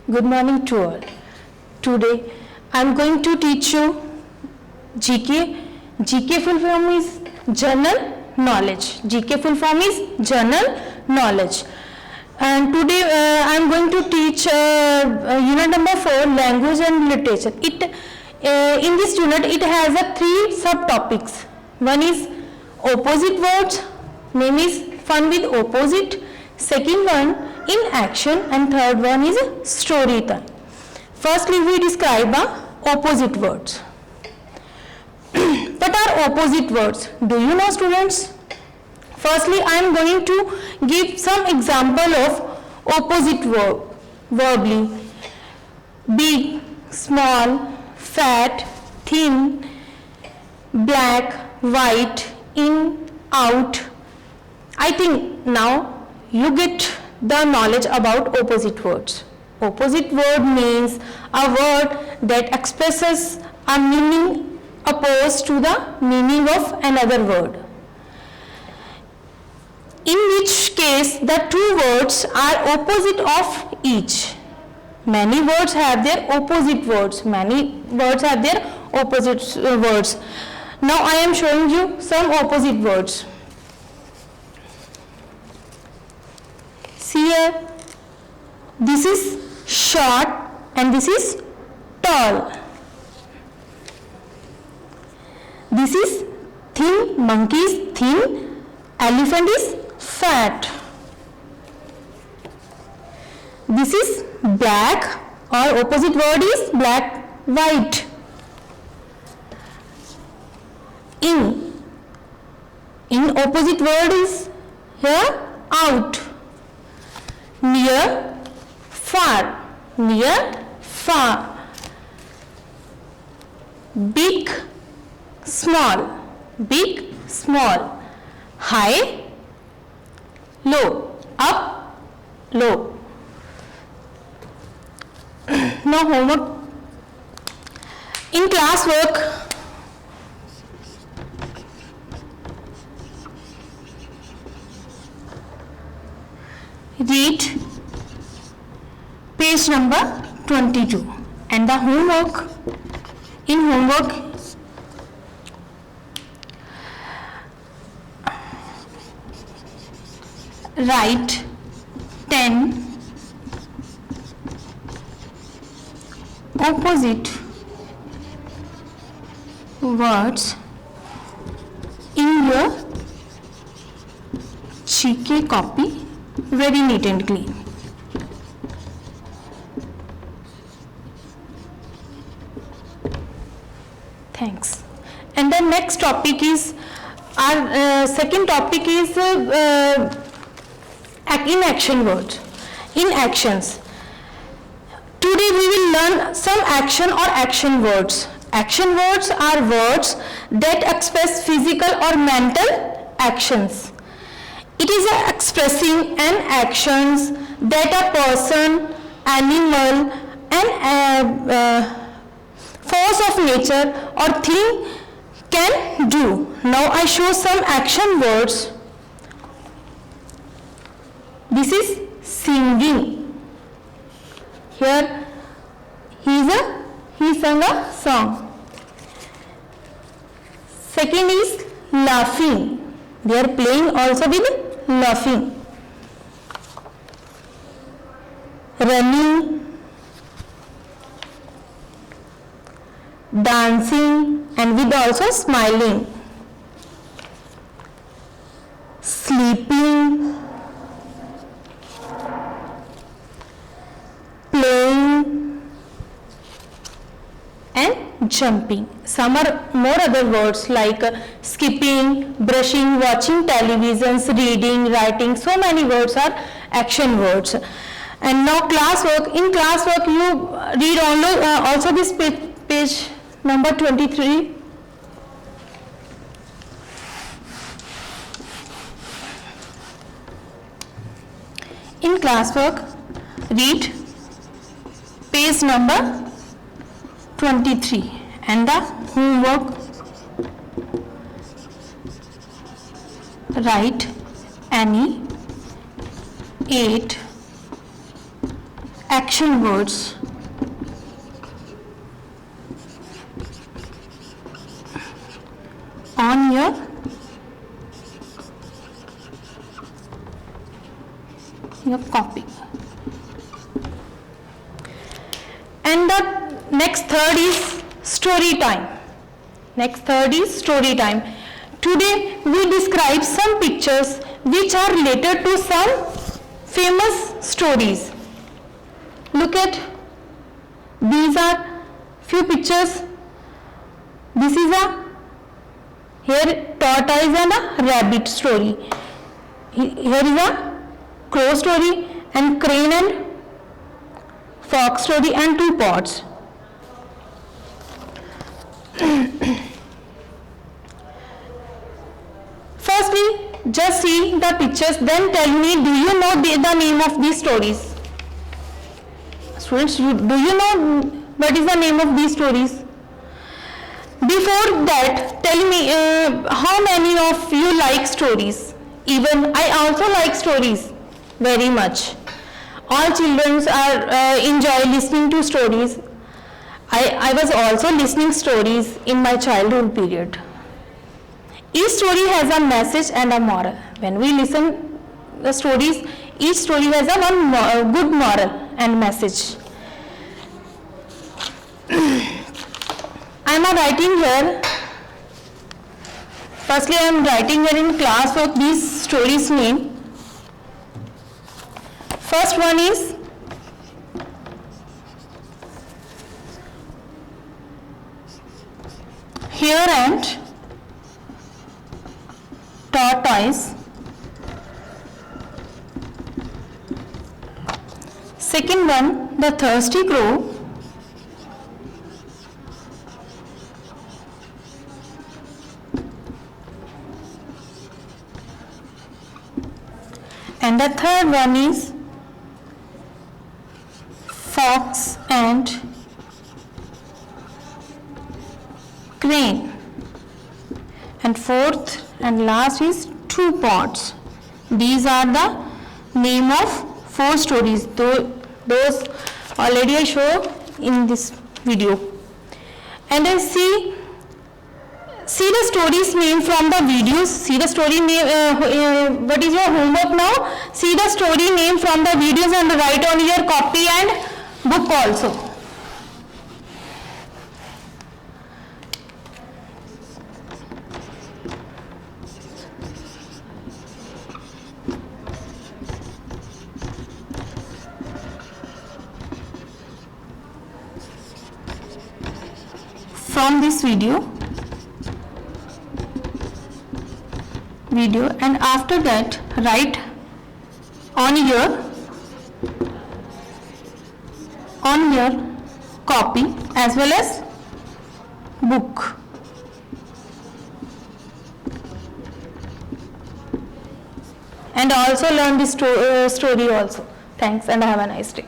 Good morning to all. Today I am going to teach you GK. GK full form is General Knowledge. GK full form is General Knowledge. And today I am going to teach unit number 4, Language and Literature. In this unit it has three subtopics. One is opposite words, name is Fun with Opposite. Second one in action, and third one is story time. Firstly, we describe opposite words. What are opposite words? Do you know, students? Firstly, I am going to give some example of opposite verbally. Big, small, fat, thin, black, white, in, out. I think now you get the knowledge about opposite words. Opposite word means a word that expresses a meaning opposed to the meaning of another word. In which case the two words are opposite of each. Many words have their opposite words. Many words have their opposite words. Now I am showing you some opposite words. See here, this is short and this is tall. This is thin, monkey is thin, elephant is fat. This is black, or opposite word is black, white. In opposite word is here out. Near, far, near, far. Big, small, big, small. High, low, up, low. Now homework. In class work, read page number 22, and the homework, in homework write 10 opposite words in your GK copy, very neat and clean. Thanks. And the next topic is, our second topic is in action words. In actions. Today we will learn some action or action words. Action words are words that express physical or mental actions. It is expressing an actions that a person, animal, and force of nature or thing can do. Now I show some action words. This is singing. Here he sang a song. Second is laughing. They are playing also with laughing. Running, dancing, and with also smiling. Sleeping, playing, and jumping. Some are more other words like skipping, brushing, watching televisions, reading, writing. So many words are action words. And now classwork. In classwork you read only also this page number 23. In classwork read page number 23, and the homework write any 8 action words. On your copy. And the next third is story time. Today we describe some pictures which are related to some famous stories. Look at, these are few pictures. This is a tortoise and a rabbit story. Here is a crow story and crane and fox story and 2 pots. Firstly, just see the pictures, then tell me, do you know the name of these stories? Students, do you know what is the name of these stories? Before that, tell me how many of you like stories? Even I also like stories very much. All children are enjoy listening to stories. I was also listening stories in my childhood period. Each story has a message and a moral. When we listen the stories, each story has a good moral and message. I am writing here. Firstly, I am writing here in class of these stories name. First one is Hare and Tortoise. Second one, The Thirsty Crow. And the third one is Fox and Crane. And fourth and last is 2 pots. These are the name of 4 stories. Those already I show in this video. And I see the stories name from the videos. See the story name. What is your homework now? See the story name from the videos and write on your copy and book also. From this video, and after that write on your copy as well as book. And also learn this story also. Thanks and have a nice day.